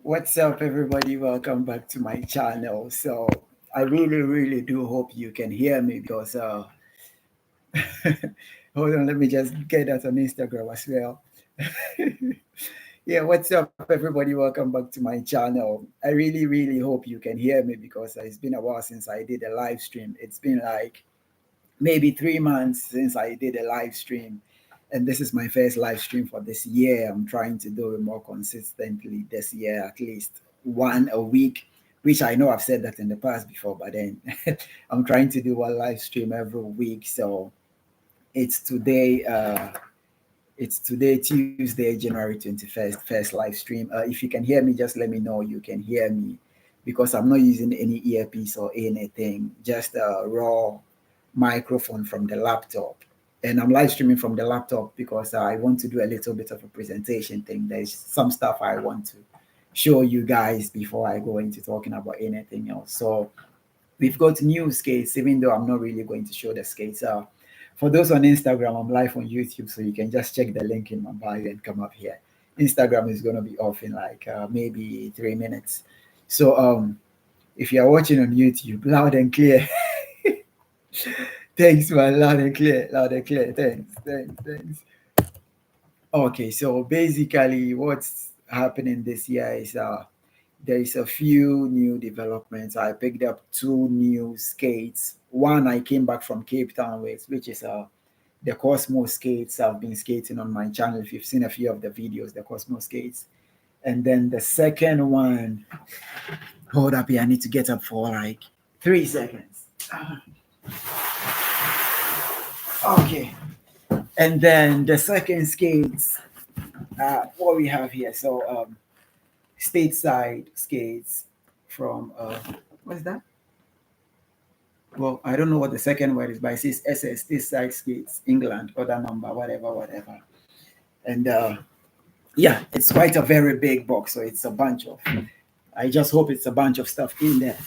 What's up, everybody? Welcome back to my channel. So I really do hope you can hear me because hold on, let me just get that on Instagram as well. Yeah, what's up, everybody? Welcome back to my channel. I really hope you can hear me because it's been a while since I did a live stream. It's been like maybe 3 months since I did a live stream. And this is my first live stream for this year. I'm trying to do it more consistently this year, at least one a week, which I know I've said that in the past before, but then I'm trying to do one live stream every week. So it's today, Tuesday, January 21st, first live stream. If you can hear me, just let me know you can hear me because I'm not using any earpiece or anything, just a raw microphone from the laptop. And I'm live streaming from the laptop because I want to do a little bit of a presentation thing. There's some stuff I want to show you guys before I go into talking about anything else. So we've got new skates, even though I'm not really going to show the skates. For those on Instagram, I'm live on YouTube, so you can just check the link in my bio and come up here. Instagram is going to be off in like maybe 3 minutes. So if you're watching on YouTube, loud and clear. Thanks, man. Loud and clear. Loud and clear. Thanks. Okay, so basically, what's happening this year is there is a few new developments. I picked up two new skates. One I came back from Cape Town with, which is the Cosmo skates. I've been skating on my channel. If you've seen a few of the videos, the Cosmo skates. And then the second one, hold up here. I need to get up for like 3 seconds. Okay. And then the second skates, what we have here. So stateside skates from what's that? Well, I don't know what the second word is, but it says SS stateside skates, England, other number, whatever. And yeah, it's quite a very big box. So it's a bunch of, I just hope it's a bunch of stuff in there.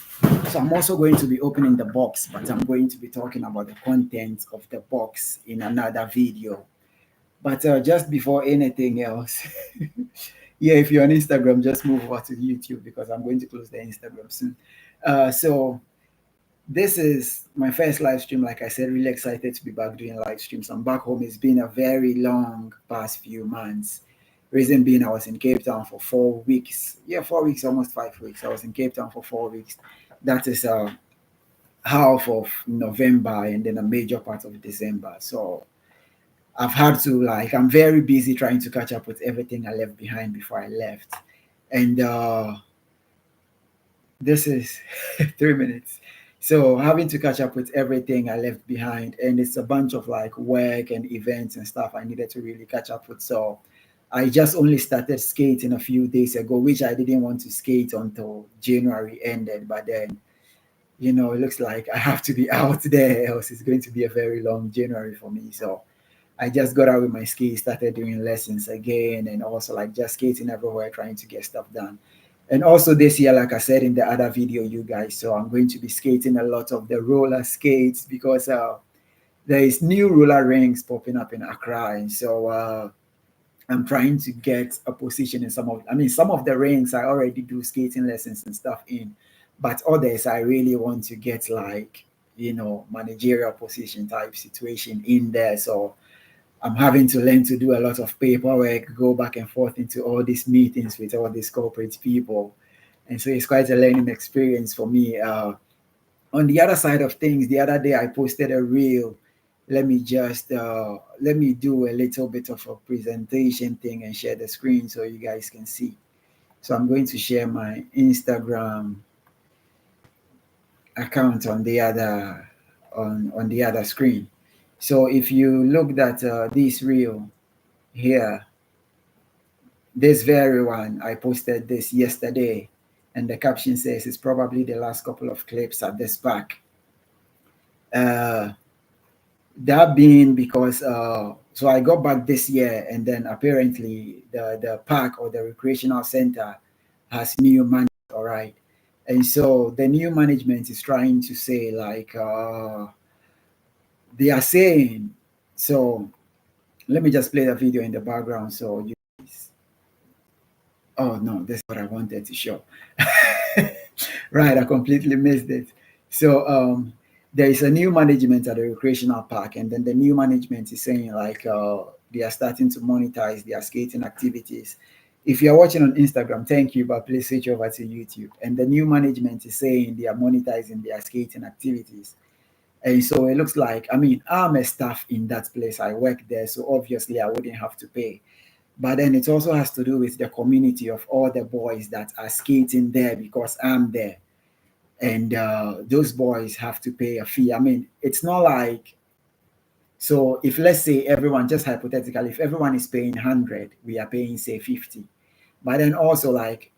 So I'm also going to be opening the box, but I'm going to be talking about the contents of the box in another video. But just before anything else, yeah, if you're on Instagram, just move over to YouTube because I'm going to close the Instagram soon. So this is my first live stream. Like I said, really excited to be back doing live streams. I'm back home. It's been a very long past few months. Reason being, I was in Cape Town for 4 weeks. Yeah, 4 weeks, almost 5 weeks. I was in Cape Town for 4 weeks. That is half of November and then a major part of December. So I've had to I'm very busy trying to catch up with everything I left behind before I left. And this is 3 minutes. So having to catch up with everything I left behind, and it's a bunch of work and events and stuff I needed to really catch up with. So I just only started skating a few days ago, which I didn't want to skate until January ended. But then, it looks like I have to be out there, else it's going to be a very long January for me. So I just got out with my skis, started doing lessons again, and also just skating everywhere, trying to get stuff done. And also this year, like I said in the other video, you guys, so I'm going to be skating a lot of the roller skates because there is new roller rings popping up in Accra, and so I'm trying to get a position in some of the rings I already do skating lessons and stuff in, but others I really want to get managerial position type situation in there. So I'm having to learn to do a lot of paperwork, go back and forth into all these meetings with all these corporate people. And so it's quite a learning experience for me. On the other side of things, the other day I posted a reel. Let me do a little bit of a presentation thing and share the screen so you guys can see. So I'm going to share my Instagram account on the other screen. So if you looked at this reel here, this very one, I posted this yesterday, and the caption says it's probably the last couple of clips at this back. That being because so I got back this year, and then apparently the park or the recreational center has new management, all right. And so the new management is trying to say they are saying, so let me just play the video in the background so you guys. Oh no, this is what I wanted to show. Right, I completely missed it. So there is a new management at the recreational park, and then the new management is saying like they are starting to monetize their skating activities. If you are watching on Instagram, thank you, but please switch over to YouTube. And the new management is saying they are monetizing their skating activities. And so it looks like, I mean, I'm a staff in that place. I work there, so obviously I wouldn't have to pay. But then it also has to do with the community of all the boys that are skating there because I'm there. And those boys have to pay a fee. I mean, it's not like, so if let's say everyone, just hypothetically, if everyone is paying 100, we are paying, say, 50. But then also, like,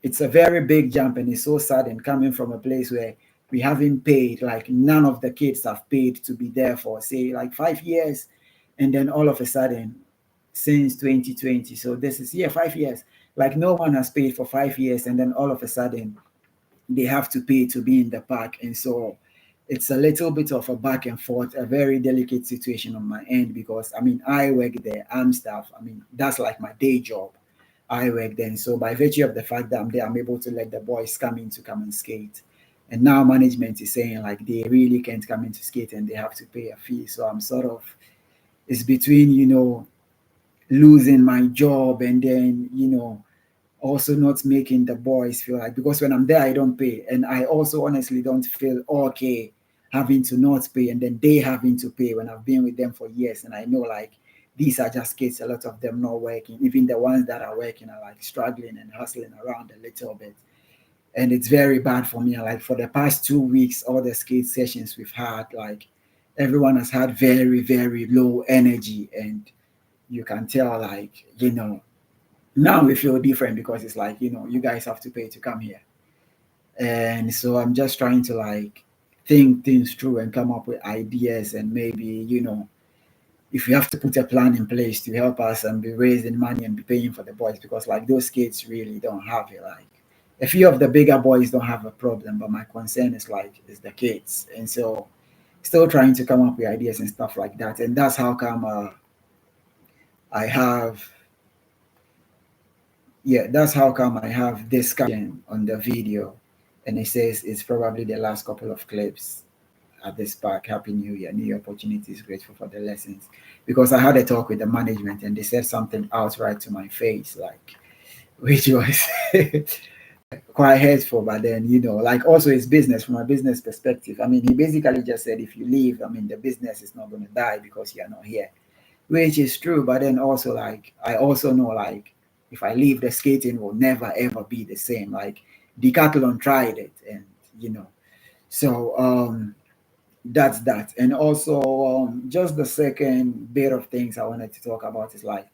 it's a very big jump and it's so sudden coming from a place where we haven't paid, like, none of the kids have paid to be there for, say, like 5 years. And then all of a sudden, since 2020, so this is, yeah, 5 years, like no one has paid for 5 years. And then all of a sudden, they have to pay to be in the park. And so it's a little bit of a back and forth, a very delicate situation on my end because I mean, I work there, I'm staff. I mean, that's like my day job. I work there. And so by virtue of the fact that I'm there, I'm able to let the boys come in to come and skate. And now management is saying like they really can't come in to skate and they have to pay a fee. So I'm sort of, it's between, losing my job and then, also not making the boys feel like, because when I'm there I don't pay, and I also honestly don't feel okay having to not pay and then they having to pay when I've been with them for years. And I know like these are just kids, a lot of them not working, even the ones that are working are like struggling and hustling around a little bit. And it's very bad for me. Like for the past 2 weeks, all the skate sessions we've had, like everyone has had very, very low energy, and you can tell like, now we feel different because it's like, you guys have to pay to come here. And so I'm just trying to like think things through and come up with ideas, and maybe, if we have to put a plan in place to help us and be raising money and be paying for the boys, because like those kids really don't have it. Like a few of the bigger boys don't have a problem, but my concern is like is the kids. And so still trying to come up with ideas and stuff like that. And that's how come I have that's how come I have this caption on the video, and it says it's probably the last couple of clips at this park. Happy New Year, new opportunities, grateful for the lessons. Because I had a talk with the management and they said something outright to my face, like, which was quite hurtful. But then, like also it's business from a business perspective. I mean, he basically just said if you leave, I mean, the business is not going to die because you're not here, which is true. But then also, like, I also know, like, if I leave, the skating will never ever be the same. Like, Decathlon tried it, and so that's that. And also, just the second bit of things I wanted to talk about is like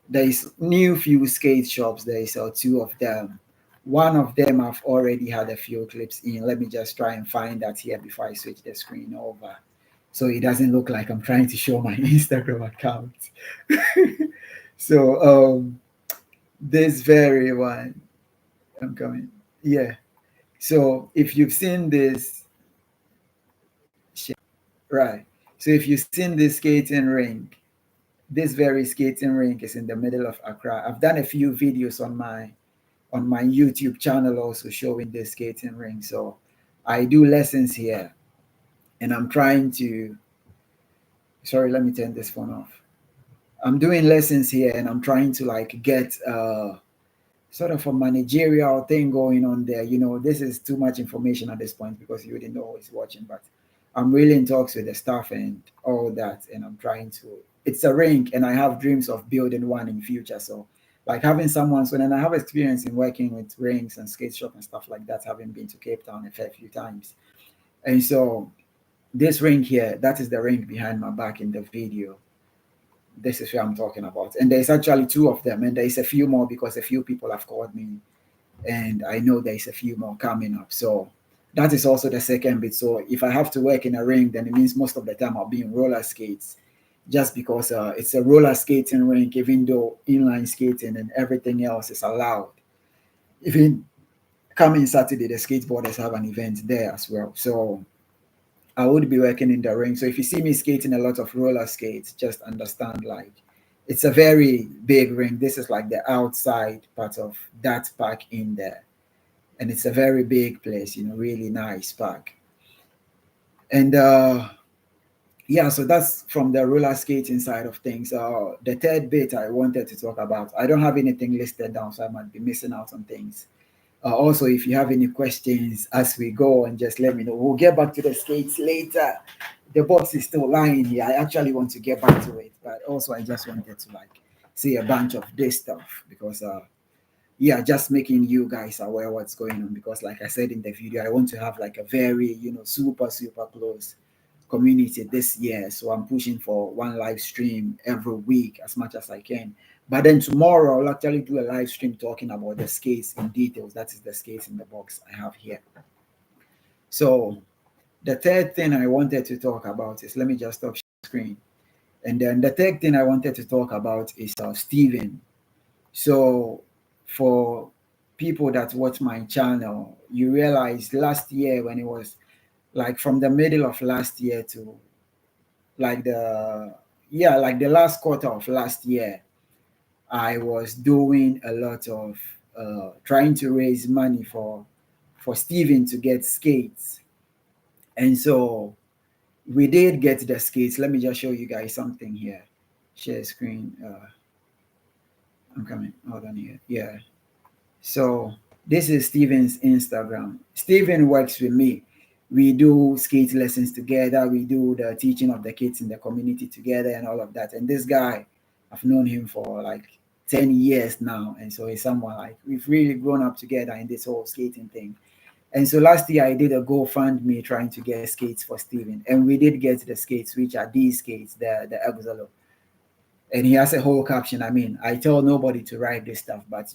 there is new few skate shops. There is two of them. One of them I've already had a few clips in. Let me just try and find that here before I switch the screen over, so it doesn't look like I'm trying to show my Instagram account. So this very one, I'm coming. Yeah. So if you've seen this, right. So if you've seen this skating rink, this very skating rink is in the middle of Accra. I've done a few videos on my YouTube channel also showing this skating rink. So I do lessons here, and I'm trying to. Sorry, let me turn this phone off. I'm doing lessons here, and I'm trying to like get sort of a managerial thing going on there. This is too much information at this point because you wouldn't know who's watching, but I'm really in talks with the staff and all that, and I'm trying to. It's a rink, and I have dreams of building one in future. So, like having someone, so then I have experience in working with rinks and skate shop and stuff like that, having been to Cape Town a fair few times. And so, this rink here, that is the rink behind my back in the video. This is what I'm talking about. And there's actually two of them, and there's a few more because a few people have called me, and I know there's a few more coming up. So that is also the second bit. So if I have to work in a ring, then it means most of the time I'll be in roller skates, just because it's a roller skating rink, even though inline skating and everything else is allowed. Even coming Saturday, the skateboarders have an event there as well. So I would be working in the ring. So if you see me skating a lot of roller skates, just understand like It's a very big ring. This is like the outside part of that park in there. And it's a very big place, really nice park. And yeah, so that's from the roller skating side of things. The third bit I wanted to talk about, I don't have anything listed down, so I might be missing out on things. Also, if you have any questions as we go, and just let me know. We'll get back to the skates later. The box is still lying here. I actually want to get back to it, but also I just wanted to like see a bunch of this stuff because yeah, just making you guys aware what's going on, because like I said in the video, I want to have like a very super close community this year. So I'm pushing for one live stream every week as much as I can. But then tomorrow I'll actually do a live stream talking about the skates in details. That is the skates in the box I have here. So the third thing I wanted to talk about is, let me just stop screen. And then the third thing I wanted to talk about is Steven. So for people that watch my channel, you realize last year, when it was like from the middle of last year to like the last quarter of last year, I was doing a lot of trying to raise money for Steven to get skates. And so we did get the skates. Let me just show you guys something here. Share screen. I'm coming. Hold on here. Yeah. So this is Steven's Instagram. Steven works with me. We do skate lessons together. We do the teaching of the kids in the community together and all of that. And this guy, I've known him for like 10 years now. And so he's someone like we've really grown up together in this whole skating thing. And so last year I did a GoFundMe trying to get skates for Steven. And we did get the skates, which are these skates, the Exolo. And he has a whole caption. I mean, I tell nobody to write this stuff, but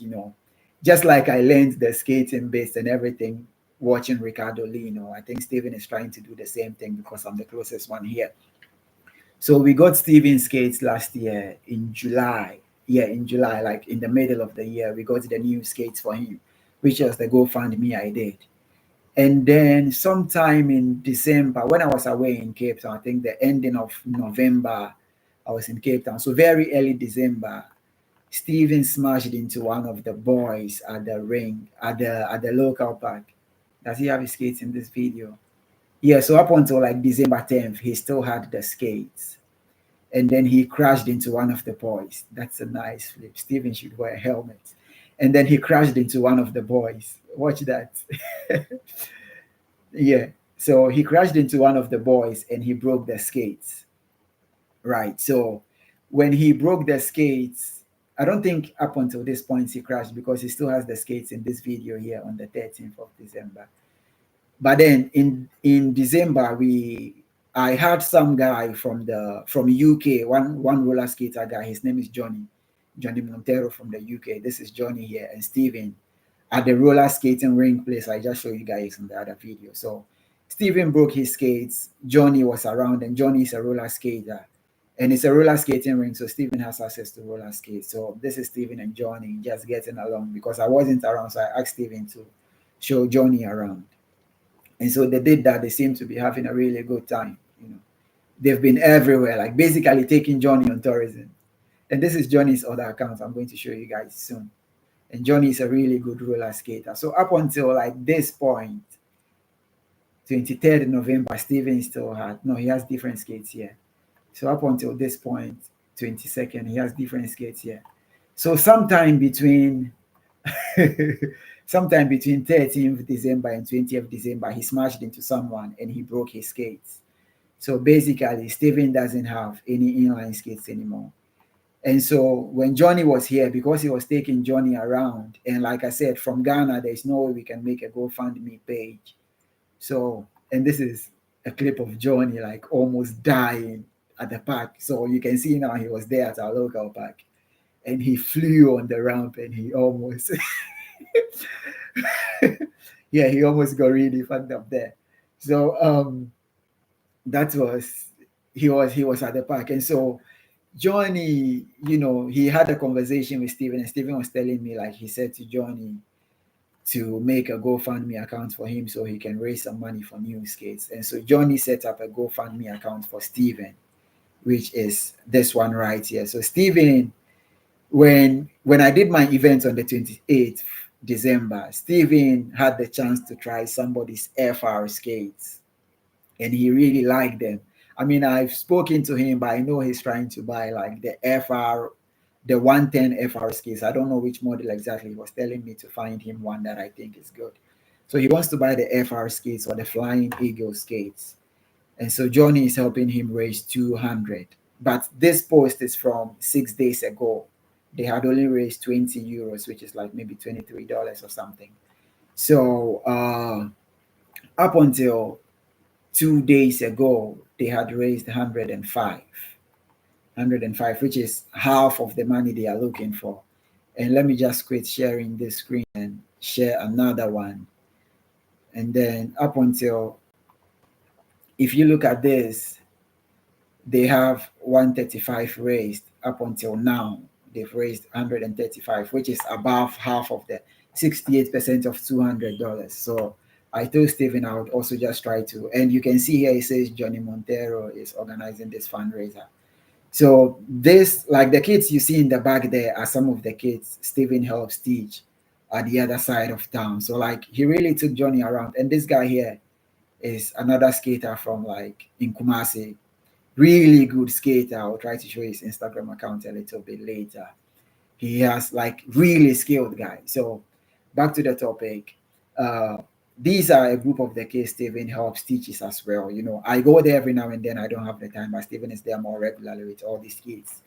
just like I learned the skating bits and everything watching Ricardo Lee, I think Steven is trying to do the same thing because I'm the closest one here. So we got Steven skates last year in July. Yeah, in July, like in the middle of the year, we got the new skates for him, which was the GoFundMe I did. And then sometime in December, when I was away in Cape Town, I think the ending of November, I was in Cape Town. So very early December, Steven smashed into one of the boys at the ring, at the local park. Does he have his skates in this video? Yeah, so up until like December 10th, he still had the skates. And then he crashed into one of the boys. That's a nice flip. Steven should wear a helmet. And then he crashed into one of the boys. Watch that. Yeah. So he crashed into one of the boys and he broke the skates. Right. So when he broke the skates, I don't think up until this point he crashed because he still has the skates in this video here on the 13th of December. But then in December, I had some guy from UK, one roller skater guy. His name is Johnny Montero from the UK. This is Johnny here and Steven at the roller skating ring place I just showed you guys in the other video. So Steven broke his skates. Johnny was around, and Johnny is a roller skater. And it's a roller skating ring, so Steven has access to roller skates. So this is Steven and Johnny just getting along because I wasn't around, so I asked Steven to show Johnny around. And so they did that. They seem to be having a really good time. They've been everywhere, like basically taking Johnny on tourism. And this is Johnny's other account I'm going to show you guys soon. And Johnny is a really good roller skater. So up until like this point, 23rd November, Steven still he has different skates here. So up until this point, 22nd, he has different skates here. So sometime between 13th December and 20th December, he smashed into someone and he broke his skates. So basically, Steven doesn't have any inline skates anymore. And so when Johnny was here, because he was taking Johnny around, and like I said, from Ghana, there's no way we can make a GoFundMe page. So, and this is a clip of Johnny like almost dying at the park. So you can see now he was there at our local park. And he flew on the ramp and he almost yeah, he almost got really fucked up there. So he was at the park. And so Johnny, he had a conversation with Steven, and Steven was telling me, like, he said to Johnny to make a GoFundMe account for him so he can raise some money for new skates. And so Johnny set up a GoFundMe account for Steven. which is this one right here. So Steven, when I did my event on the 28th December, Steven had the chance to try somebody's FR skates, and he really liked them. I mean, I've spoken to him, but I know he's trying to buy like the FR, the 110 FR skates. I don't know which model exactly. He was telling me to find him one that I think is good. So he wants to buy the FR skates or the Flying Eagle skates. And so Johnny is helping him raise 200. But this post is from 6 days ago. They had only raised 20 euros, which is like maybe $23 or something. So up until 2 days ago, they had raised 105, which is half of the money they are looking for. And let me just quit sharing this screen and share another one. And then up until, if you look at this, they have 135 raised up until now. They've raised 135, which is above half of the 68% of $200. So I told Steven I would also just try to, and you can see here it says Johnny Montero is organizing this fundraiser. So this, like the kids you see in the back there, are some of the kids Steven helps teach at the other side of town. So like he really took Johnny around. And this guy here is another skater from like in Kumasi, really good skater. I'll try to show his Instagram account a little bit later. He has like really skilled guy. So back to the topic. These are a group of the kids Steven helps teaches as well. You know, I go there every now and then. I don't have the time, but Steven is there more regularly with all these kids.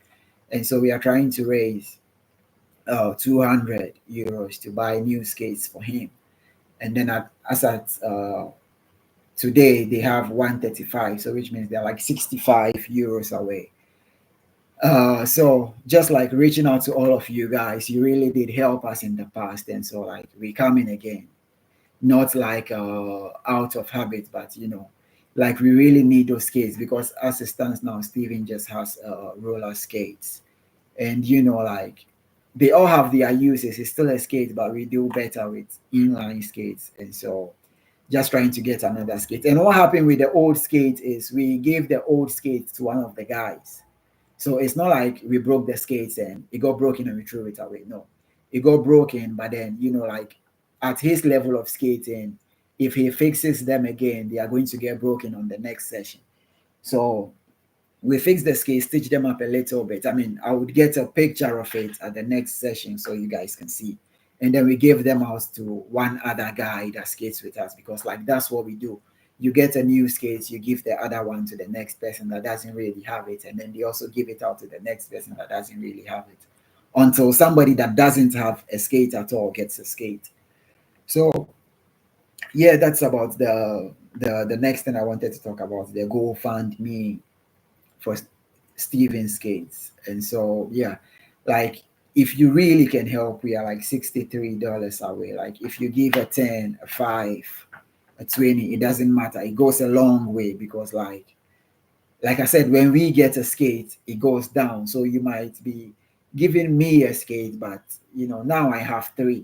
And so we are trying to raise 200 euros to buy new skates for him. And then as at today, they have 135, so which means they're like 65 euros away. So just like reaching out to all of you guys, you really did help us in the past, and so like we come in again, not like out of habit, but you know, like we really need those skates, because as it stands now, Steven just has roller skates, and you know, like they all have their uses. It's still a skate, but we do better with inline skates, and so just trying to get another skate. And what happened with the old skate is we gave the old skate to one of the guys. So it's not like we broke the skates and it got broken and we threw it away. No, it got broken, but then, you know, like at his level of skating, if he fixes them again, they are going to get broken on the next session. So we fix the skates, stitch them up a little bit. I mean, I would get a picture of it at the next session so you guys can see. And then we give them out to one other guy that skates with us, because like that's what we do. You get a new skate, you give the other one to the next person that doesn't really have it, and then they also give it out to the next person that doesn't really have it, until somebody that doesn't have a skate at all gets a skate. So yeah, that's about the next thing I wanted to talk about, the GoFundMe for Steven skates. And so yeah, like if you really can help, we are like $63 away. Like if you give a 10, a 5, a 20, it doesn't matter. It goes a long way, because like I said, when we get a skate, it goes down. So you might be giving me a skate, but you know, now I have 3.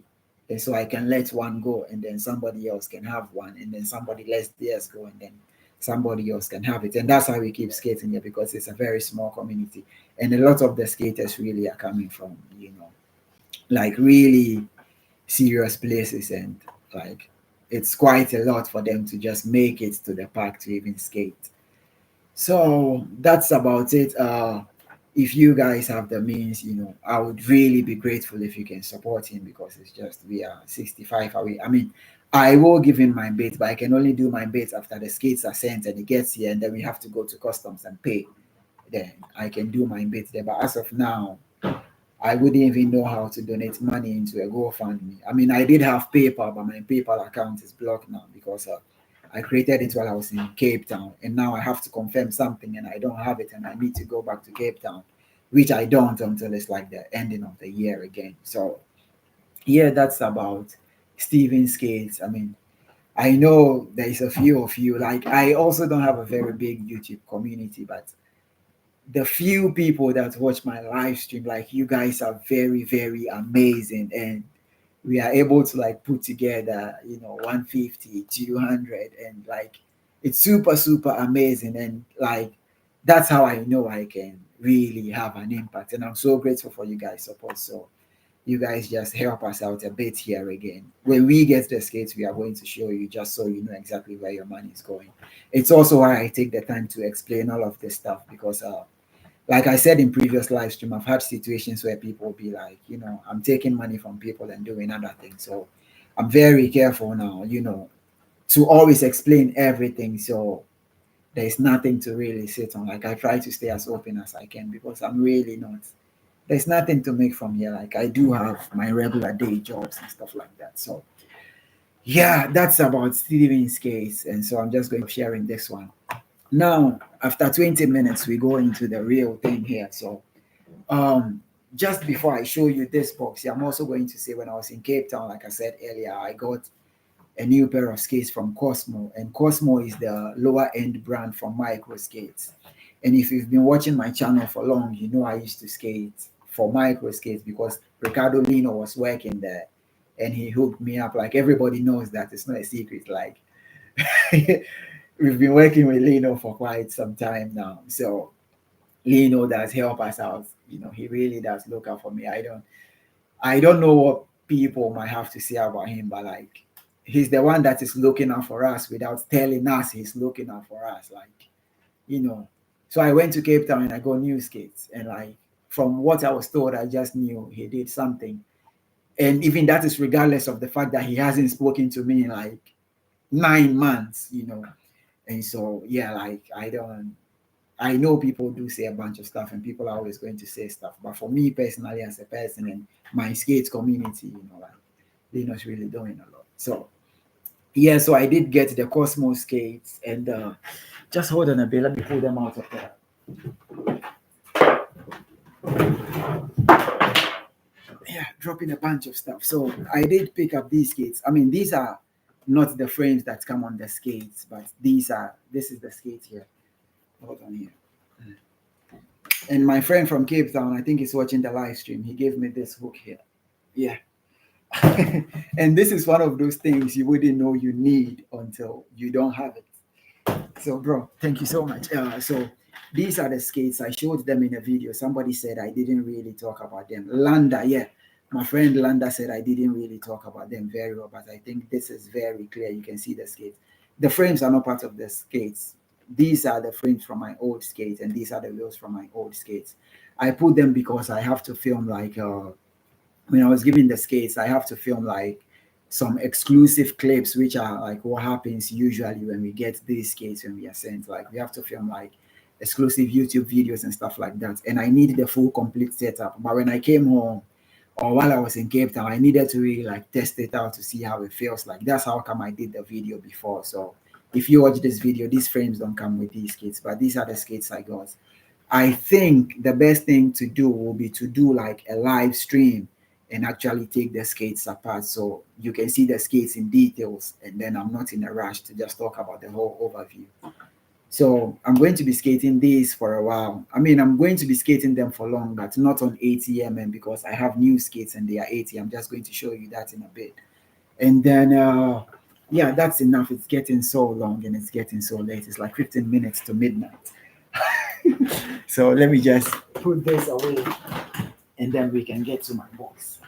And so I can let one go, and then somebody else can have one, and then somebody lets theirs go, and then somebody else can have it. And that's how we keep skating here, because it's a very small community. And a lot of the skaters really are coming from, you know, like really serious places, and like it's quite a lot for them to just make it to the park to even skate. So that's about it. If you guys have the means, you know, I would really be grateful if you can support him, because it's just we are 65 away. I mean, I will give him my bait, but I can only do my bait after the skates are sent and it gets here, and then we have to go to customs and pay. Then I can do my bait there. But as of now, I wouldn't even know how to donate money into a GoFundMe. I mean, I did have PayPal, but my PayPal account is blocked now, because I created it while I was in Cape Town, and now I have to confirm something and I don't have it, and I need to go back to Cape Town, which I don't until it's like the ending of the year again. So yeah, that's about Steven Skates. I mean, I know there's a few of you, like I also don't have a very big YouTube community, but the few people that watch my live stream, like you guys are very, very amazing. And we are able to like put together, you know, 150, 200, and like it's super, super amazing. And like that's how I know I can really have an impact. And I'm so grateful for you guys' support. So you guys just help us out a bit here again. When we get the skates, we are going to show you just so you know exactly where your money is going. It's also why I take the time to explain all of this stuff because like I said in previous live stream, I've had situations where people will be like, I'm taking money from people and doing other things. So I'm very careful now, to always explain everything. So there's nothing to really sit on. Like I try to stay as open as I can because I'm really not. There's nothing to make from here. Like I do have my regular day jobs and stuff like that. So yeah, that's about Steven's case. And so I'm just going to sharing this one. Now, after 20 minutes, we go into the real thing here. So just before I show you this box, I'm also going to say when I was in Cape Town, like I said earlier, I got a new pair of skates from Cosmo, and Cosmo is the lower end brand from Micro Skates. And if you've been watching my channel for long, you know I used to skate for Micro Skates because Ricardo Lino was working there and he hooked me up. Like everybody knows that, it's not a secret. Like we've been working with Lino for quite some time now. So Lino does help us out. He really does look out for me. I don't know what people might have to say about him, but like he's the one that is looking out for us without telling us he's looking out for us. Like, so I went to Cape Town and I got new skates. And like from what I was told, I just knew he did something. And even that is regardless of the fact that he hasn't spoken to me in like 9 months, And so yeah, like I know people do say a bunch of stuff and people are always going to say stuff. But for me personally, as a person and my skates community, like Lino's really doing a lot. So yeah, so I did get the Cosmos skates and just hold on a bit. Let me pull them out of there. Yeah, dropping a bunch of stuff. So I did pick up these skates. I mean, these are not the frames that come on the skates, but this is the skate here. Hold on here. And my friend from Cape Town, I think he's watching the live stream. He gave me this hook here. Yeah. And this is one of those things you wouldn't know you need until you don't have it. So bro, thank you so much. So these are the skates. I showed them in a video. Somebody said I didn't really talk about them. Landa, yeah. My friend Landa said I didn't really talk about them very well, but I think this is very clear. You can see the skates. The frames are not part of the skates. These are the frames from my old skates, and these are the wheels from my old skates. I put them because I have to film like when I was giving the skates, I have to film like some exclusive clips, which are like what happens usually when we get these skates when we are sent. Like we have to film like exclusive YouTube videos and stuff like that. And I need the full complete setup. But when I came home or while I was in Cape Town, I needed to really like test it out to see how it feels like. That's how come I did the video before. So if you watch this video, these frames don't come with these skates, but these are the skates I got. I think the best thing to do will be to do like a live stream and actually take the skates apart so you can see the skates in details, and then I'm not in a rush to just talk about the whole overview. So I'm going to be skating these for a while. I mean, I'm going to be skating them for long, but not on 80mm because I have new skates and they are 80. I'm just going to show you that in a bit. And then yeah, that's enough. It's getting so long and it's getting so late. It's like 15 minutes to midnight. So let me just put this away and then we can get to my box.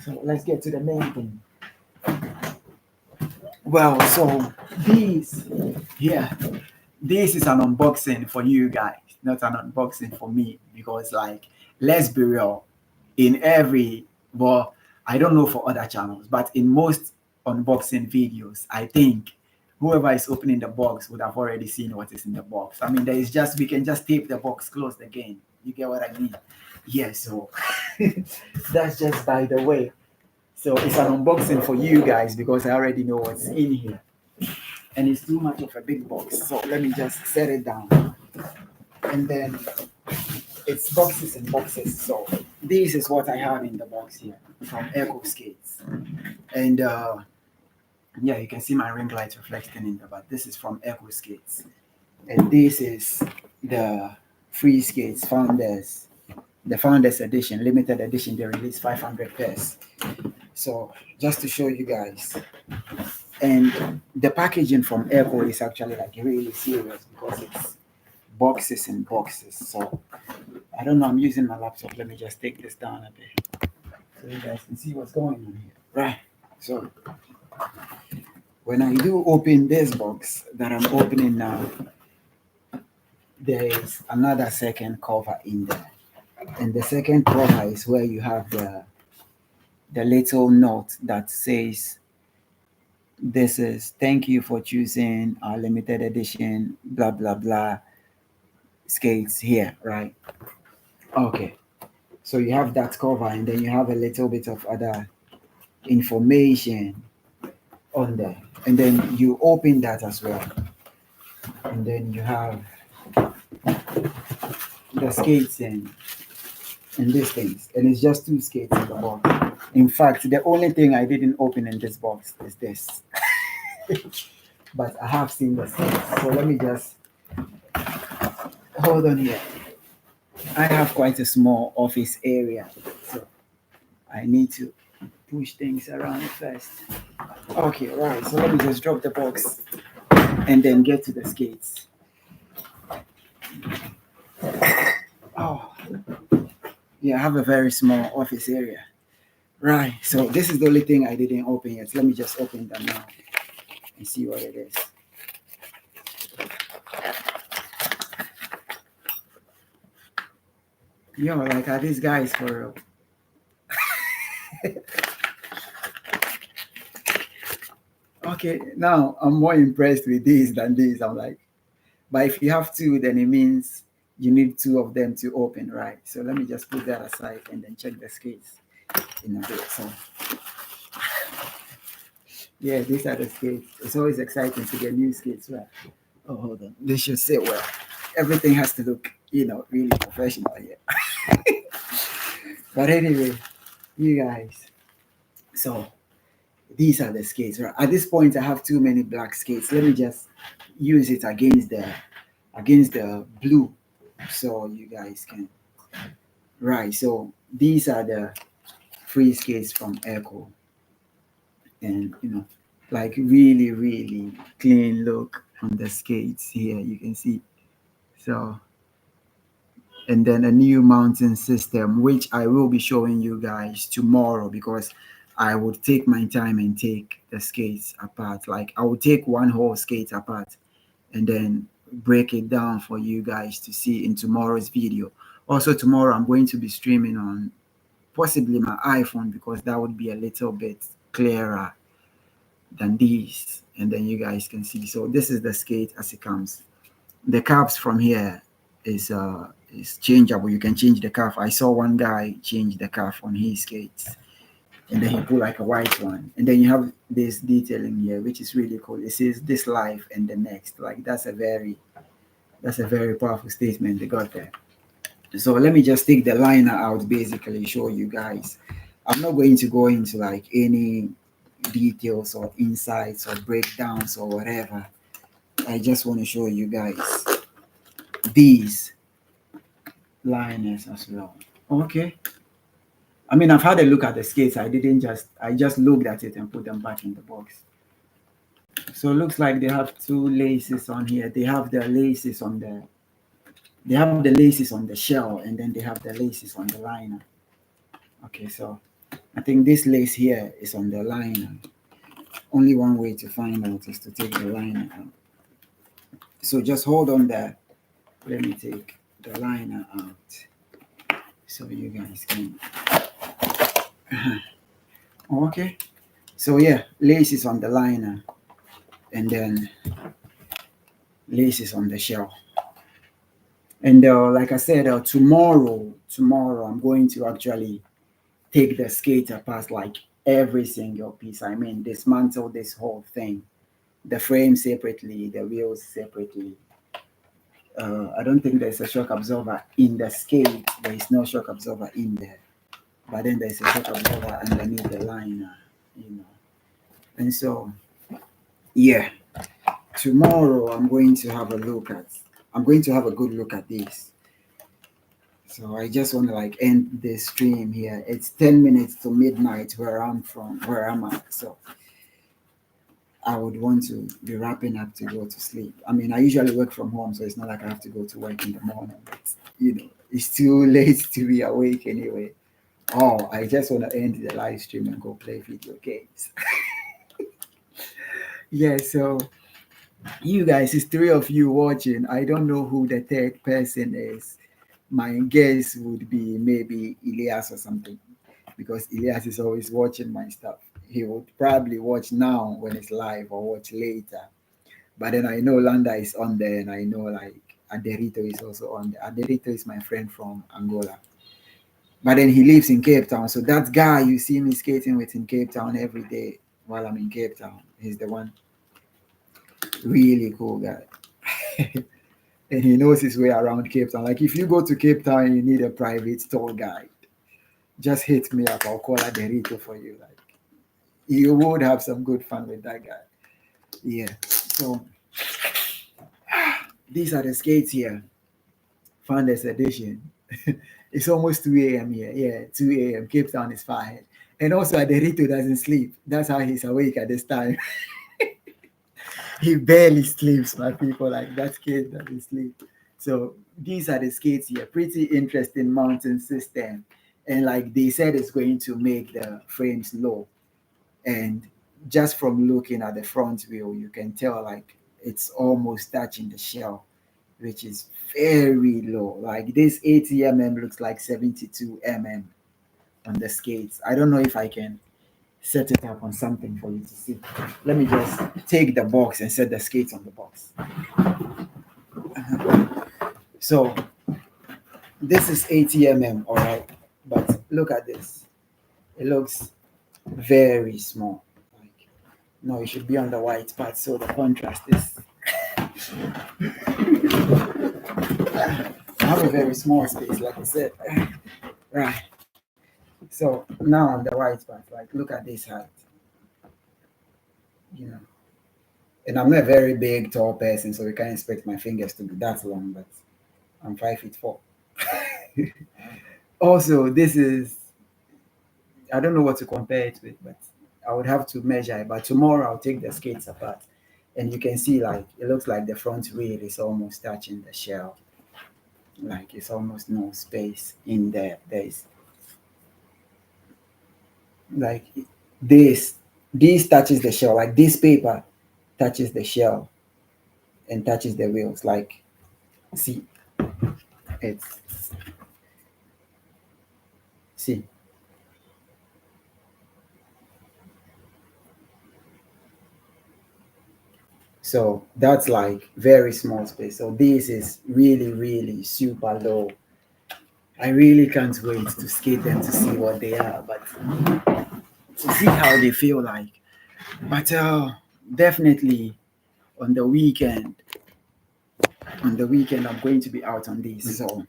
So let's get to the main thing. Well, so this is an unboxing for you guys, not an unboxing for me, because like, let's be real, I don't know for other channels, but in most unboxing videos, I think whoever is opening the box would have already seen what is in the box. I mean, we can just tape the box closed again. You get what I mean? Yeah, so that's just by the way. So it's an unboxing for you guys because I already know what's in here. And it's too much of a big box. So let me just set it down. And then it's boxes and boxes. So this is what I have in the box here from Echo Skates. And yeah, you can see my ring light reflecting in there, but this is from Echo Skates. And this is the Free Skates Founders, the Founders Edition, limited edition. They released 500 pairs. So just to show you guys, And the packaging from Echo is actually like really serious because it's boxes and boxes. So I don't know, I'm using my laptop. Let me just take this down a bit so you guys can see what's going on here. Right. So when I do open this box that I'm opening now, there is another second cover in there. And the second cover is where you have the little note that says, this is thank you for choosing our limited edition, blah, blah, blah, skates here, right? Okay. So you have that cover and then you have a little bit of other information on there. And then you open that as well. And then you have the skates and these things. And it's just two skates in the box. In fact, the only thing I didn't open in this box is this. But I have seen the skates. So let me just hold on here. I have quite a small office area. So I need to push things around first. Okay, right. So let me just drop the box and then get to the skates. Oh, yeah, I have a very small office area. Right. So this is the only thing I didn't open yet. Let me just open them now and see what it is. Yo, like, are these guys for real? Okay, now I'm more impressed with these than these. I'm like, but if you have two, then it means you need two of them to open, right? So let me just put that aside and then check the skates in a bit. So yeah, these are the skates. It's always exciting to get new skates, right? Oh, hold on. They should sit well. Everything has to look, really professional here. But anyway, you guys. So these are the skates, right? At this point, I have too many black skates. Let me just use it against the blue, so you guys can. Right. So these are the free skates from Echo, and like really, really clean look on the skates here. You can see. So, and then a new mounting system, which I will be showing you guys tomorrow because I would take my time and take the skates apart. Like I would take one whole skate apart and then break it down for you guys to see in tomorrow's video. Also tomorrow I'm going to be streaming on possibly my iPhone because that would be a little bit clearer than these, and then you guys can see. So this is the skate as it comes. The caps from here is changeable. You can change the calf. I saw one guy change the calf on his skates, and then he put like a white one, and then you have this detailing here, which is really cool. It says this life and the next. Like that's a very powerful statement they got there. So let me just take the liner out, basically show you guys. I'm not going to go into like any details or insights or breakdowns or whatever. I just want to show you guys these liners as well. Okay. I mean, I've had a look at the skates. I just looked at it and put them back in the box. So it looks like they have two laces on here. They have the laces on the shell, and then they have the laces on the liner. Okay, so I think this lace here is on the liner. Only one way to find out is to take the liner out. So just hold on there. Let me take the liner out so you guys can. Okay. So yeah, laces on the liner, and then laces on the shell. And like I said, tomorrow I'm going to actually take the skate apart, like every single piece. I mean, dismantle this whole thing, the frame separately, the wheels separately. I don't think there's a shock absorber in the skate. There is no shock absorber in there, but then there's a shock absorber underneath the liner, And so, yeah, tomorrow I'm going to have a good look at this. So I just want to like end this stream here. It's 10 minutes to midnight where I'm at. So I would want to be wrapping up to go to sleep. I mean, I usually work from home, so it's not like I have to go to work in the morning. But, it's too late to be awake anyway. Oh, I just want to end the live stream and go play video games. Yeah, so you guys, it's three of you watching. I don't know who the third person is. My guess would be maybe Ilyas or something, because Ilyas is always watching my stuff. He would probably watch now when it's live or watch later. But then I know Landa is on there, and I know like Aderito is also on there. Aderito is my friend from Angola. But then he lives in Cape Town. So that guy you see me skating with in Cape Town every day while I'm in Cape Town, he's the one. Really cool guy. And he knows his way around Cape Town. Like if you go to Cape Town and you need a private tour guide, just hit me up. I'll call Aderito for you. Like you would have some good fun with that guy. Yeah. So these are the skates here. Founders edition. It's almost 2 a.m. here. Yeah, 2 a.m. Cape Town is fine. And also Aderito doesn't sleep. That's how he's awake at this time. He barely sleeps, my people. Like that kid doesn't sleep. So these are the skates here. Pretty interesting mounting system. And like they said, it's going to make the frames low. And just from looking at the front wheel, you can tell like it's almost touching the shell, which is very low. Like this 80 mm looks like 72 mm on the skates. I don't know if I can set it up on something for you to see. Let me just take the box and set the skates on the box. So this is 80 mm, all right. But look at this. It looks very small. Like, no, it should be on the white part so the contrast is. I have a very small space, like I said. Right. So now on the white part, like look at this height. And I'm not a very big, tall person, so you can't expect my fingers to be that long, but I'm 5'4". Also, this is, I don't know what to compare it with, but I would have to measure it. But tomorrow I'll take the skates apart, and you can see like it looks like the front wheel is almost touching the shell. Like it's almost no space in there. There's like this touches the shell, like this paper touches the shell and touches the wheels. Like, see, it's see. So that's like very small space. So this is really, really super low. I really can't wait to skate them to see what they are, but to see how they feel like. But definitely on the weekend, I'm going to be out on this. So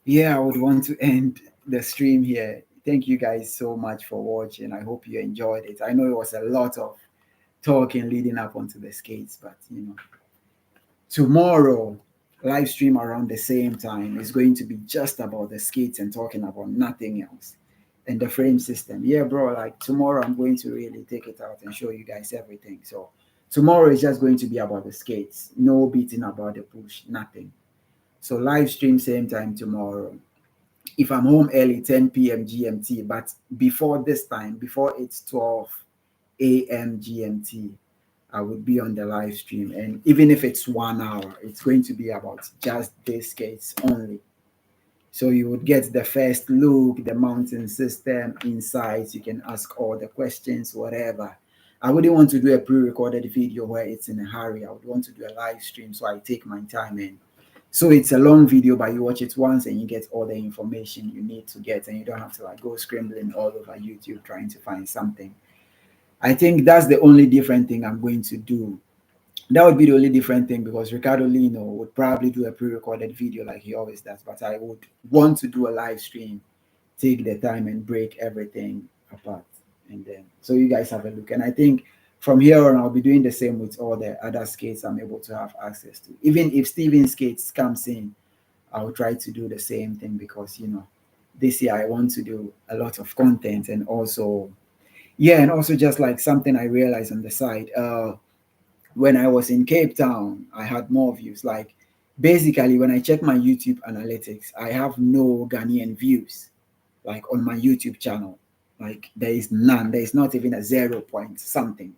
yeah, I would want to end the stream here. Thank you guys so much for watching. I hope you enjoyed it. I know it was a lot of talking leading up onto the skates, but tomorrow live stream around the same time is going to be just about the skates and talking about nothing else. And the frame system, yeah bro, like tomorrow I'm going to really take it out and show you guys everything. So tomorrow is just going to be about the skates, no beating about the push, nothing. So live stream same time tomorrow. If I'm home early, 10 p.m. GMT, but before this time, before it's 12 a.m. GMT, I would be on the live stream. And even if it's 1 hour, it's going to be about just these skates only. So you would get the first look, the mounting system, insights. You can ask all the questions, whatever. I wouldn't want to do a pre-recorded video where it's in a hurry. I would want to do a live stream so I take my time in. So it's a long video, but you watch it once and you get all the information you need to get, and you don't have to like go scrambling all over YouTube trying to find something. I think that's the only different thing I'm going to do. That would be the only different thing, because Ricardo Lino would probably do a pre-recorded video like he always does, but I would want to do a live stream, take the time and break everything apart, and then so you guys have a look. And I think from here on I'll be doing the same with all the other skates I'm able to have access to. Even if Steven Skates comes in, I'll try to do the same thing, because this year I want to do a lot of content. And also, yeah, and also just like something I realized on the side, when I was in Cape Town, I had more views. Like basically, when I check my YouTube analytics, I have no Ghanaian views, like on my YouTube channel. Like there is none. There is not even a 0 point something.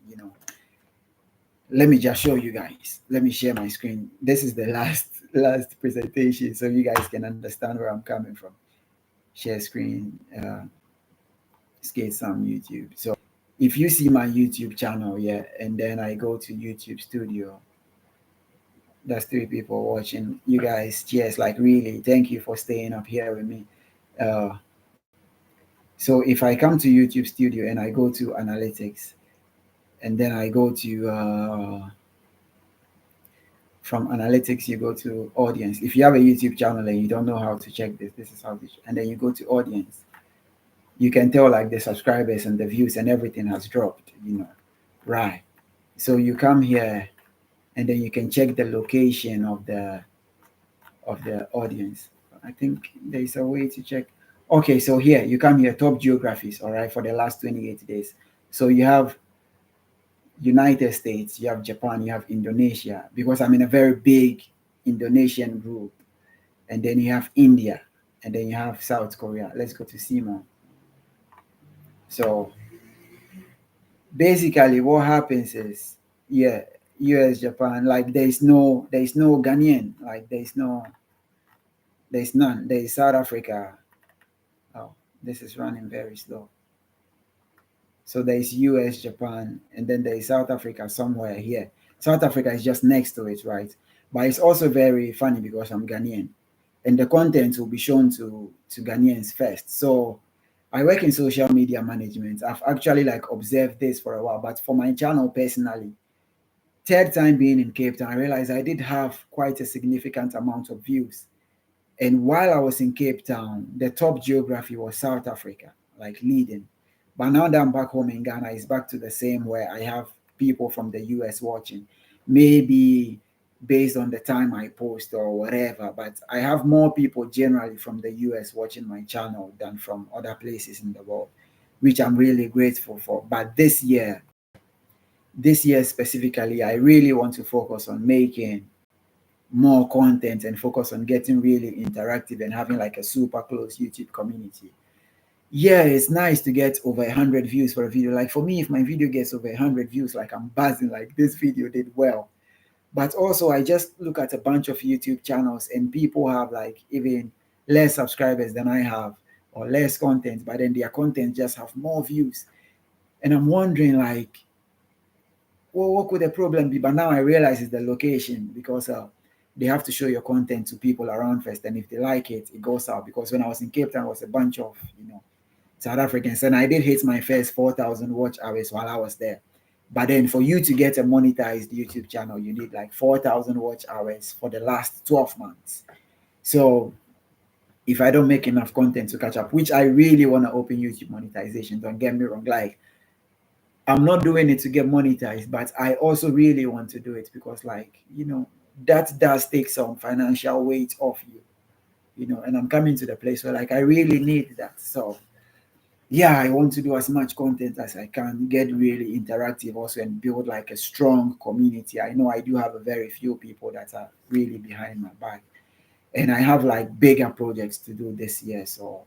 Let me just show you guys. Let me share my screen. This is the last presentation, so you guys can understand where I'm coming from. Share screen, SkateSam YouTube. So if you see my YouTube channel, yeah, and then I go to YouTube Studio, that's 3 people watching. You guys, cheers! Like really, thank you for staying up here with me. Uh, so if I come to YouTube Studio and I go to Analytics, and then I go to from Analytics, you go to Audience. If you have a YouTube channel and you don't know how to check this, this is how to. And then you go to Audience. You can tell like the subscribers and the views and everything has dropped. Right? So you come here, and then you can check the location of the audience. I think there's a way to check. Okay, so here you come here, top geographies, all right, for the last 28 days. So you have United States, you have Japan, you have Indonesia, because I'm in a very big Indonesian group. And then you have India, and then you have South Korea. Let's go to SEMA. So basically what happens is, yeah, US, Japan, like there's no Ghanaian, like there's none. There's South Africa. Oh, this is running very slow. So there's US, Japan, and then there's South Africa somewhere here. South Africa is just next to it, right? But it's also very funny because I'm Ghanaian, and the content will be shown to Ghanaians first. So I work in social media management. I've actually like observed this for a while, but for my channel personally, third time being in Cape Town, I realized I did have quite a significant amount of views. And while I was in Cape Town, the top geography was South Africa, like leading. But now that I'm back home in Ghana, it's back to the same where I have people from the US watching. Maybe based on the time I post or whatever, but I have more people generally from the US watching my channel than from other places in the world, which I'm really grateful for. But this year specifically, I really want to focus on making more content and focus on getting really interactive and having like a super close YouTube community. Yeah, it's nice to get over 100 views for a video. Like for me, if my video gets over 100 views, like I'm buzzing, like this video did well. But also I just look at a bunch of YouTube channels and people have like even less subscribers than I have or less content, but then their content just have more views. And I'm wondering like, well, what could the problem be? But now I realize it's the location, because they have to show your content to people around first, and if they like it, it goes out. Because when I was in Cape Town, it was a bunch of South Africans, and I did hit my first 4,000 watch hours while I was there. But then for you to get a monetized YouTube channel, you need like 4,000 watch hours for the last 12 months. So if I don't make enough content to catch up, which I really want to open YouTube monetization, don't get me wrong, like I'm not doing it to get monetized, but I also really want to do it because, like, that does take some financial weight off you, and I'm coming to the place where, like, I really need that. So, yeah, I want to do as much content as I can, get really interactive also, and build, like, a strong community. I know I do have a very few people that are really behind my back, and I have, like, bigger projects to do this year. So,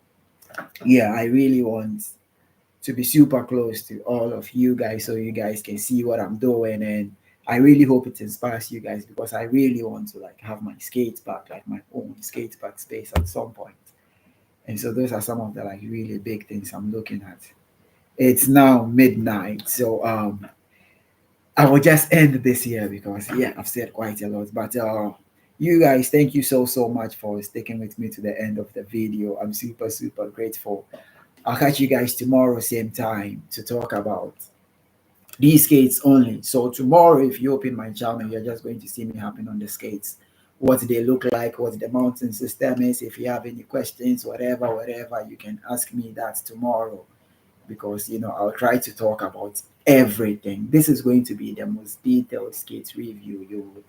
yeah, I really want to be super close to all of you guys so you guys can see what I'm doing, and I really hope it inspires you guys, because I really want to like have my skate park, like my own skate park space at some point. And so those are some of the like really big things I'm looking at. It's now midnight, so I will just end this here because yeah, I've said quite a lot. But you guys, thank you so much for sticking with me to the end of the video. I'm super grateful. I'll catch you guys tomorrow, same time, to talk about these skates only. So tomorrow, if you open my channel, you're just going to see me happen on the skates, what they look like, what the mounting system is. If you have any questions, whatever, you can ask me that tomorrow, because I'll try to talk about everything. This is going to be the most detailed skate review you would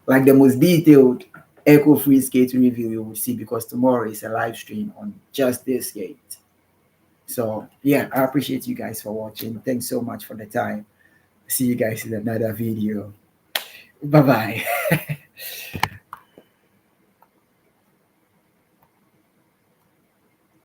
like, the most detailed eco-free skate review you will see, because tomorrow is a live stream on just this skate. So yeah, I appreciate you guys for watching. Thanks so much for the time. See you guys in another video. Bye bye.